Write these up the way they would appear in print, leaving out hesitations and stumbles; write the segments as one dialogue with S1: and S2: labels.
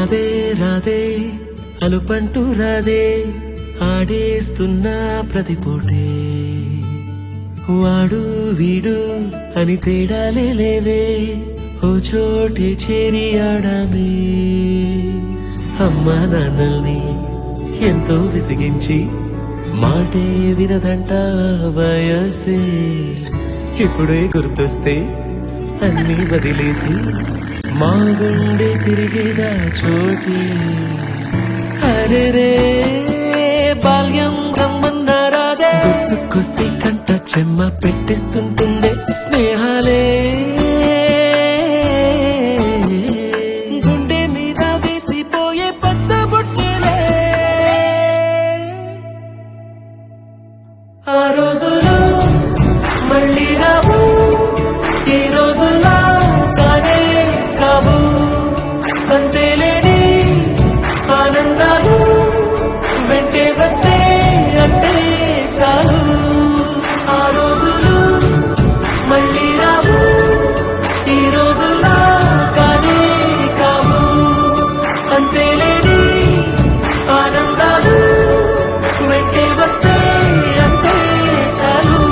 S1: రాదే రాదే అలుపంటూ రాదే ఆడేస్తున్నా ప్రతిపోటే వాడు వీడు అని తేడాలే లేవే ఓ చోటే చేరి ఆడామే అమ్మా నాన్నల్ని ఎంతో విసిగించి మాటే వినదంట వయసే ఇప్పుడే గుర్తొస్తే అన్ని వదిలేసి మా గుండె తిరిగేదా చోటి అరే రే బాల్యం రమ్మన్నారాదే గుర్తుకొస్తే కంట చెమ్మ పెట్టిస్తుంటుండే స్నేహాలే గుండె మీద వేసిపోయే పచ్చబొట్టెలే ఆ రోజులు మళ్ళీ రావు ఈ రోజుల్లా కానే కావు అంతేలేని ఆనందాలు వెంటే వస్తే అంటే చాలు ఆ రోజులు మళ్ళీ రావు ఈ రోజుల్లా కానే కావు అంతేలేని ఆనందాలు వెంటే వస్తే అంటే చాలు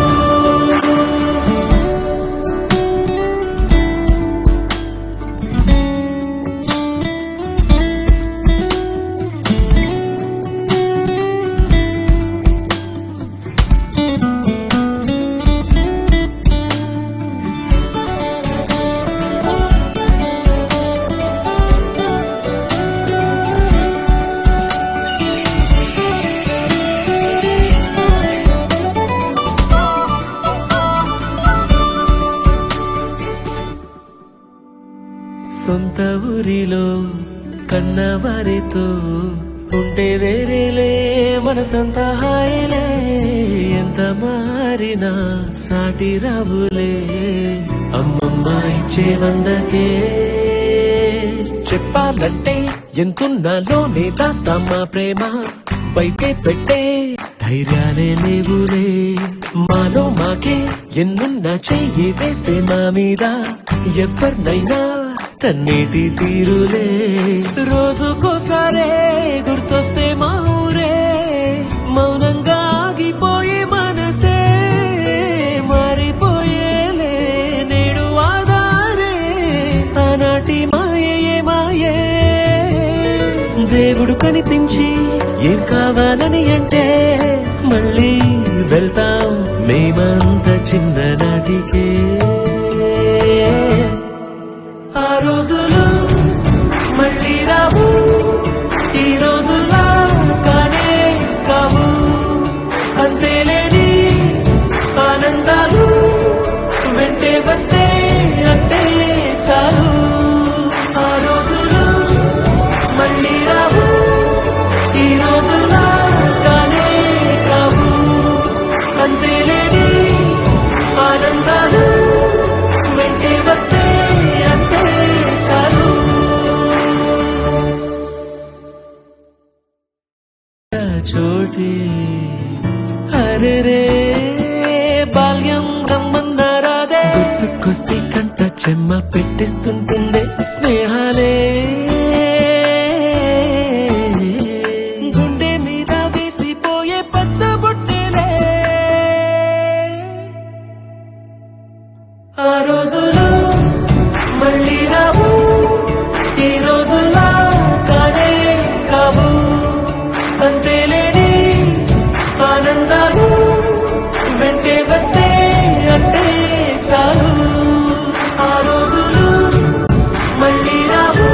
S1: సొంత ఊరిలో కన్నవారితో ఉంటే వేరేలే మనసంత హాయిలే ఎంత మారినా సాటి రావులే అమ్మమ్మ ఇచ్చే వందకే చెప్పాలంటే ఎంతున్నాలోనే దాస్తామా ప్రేమ బయటే పెట్టే ధైర్యాలే లేవులే మాలో మాకే ఎన్నున్నా చెయ్యి వేస్తే మా మీద ఎవరినైనా కన్నీటి తీరులే రోజుకోసారే గుర్తొస్తే మా ఊరే మౌనంగా ఆగిపోయే మనసే మారిపోయేలే నేడు ఆధారే ఆనాటి మాయే మాయే దేవుడు కనిపించి ఏం కావాలని అంటే మళ్ళీ వెళ్తాం మేమంత చిన్ననాటికే ఆ రోజులు మళ్ళీ రావు ఈ రోజుల్లా కానే కావు అంతేలేని ఆనందాలు వెంటే వస్తే అంటే చాలు ఆ రోజులు మళ్ళీ రావు ఈ రోజుల్లా కానే కావు అంతేలేని ఆనందాలు వెంటే వస్తే చోటి అరే రే బాల్యం రమ్మన్నారాదే గుర్తుకొస్తే కంట చెమ్మ పెట్టిస్తుంటుండే స్నేహాలే గుండె మీద వేసిపోయే పచ్చబొట్టెలే ఆ రోజులు మళ్ళీ రావు ఈ రోజుల్లా కానే కావు అంతేలేని ఆనందాలు వెంటే వస్తే అంటే చాలు ఆ రోజులు మళ్ళీ రావు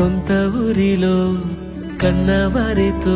S1: సొంత ఊరిలో కన్నవారితో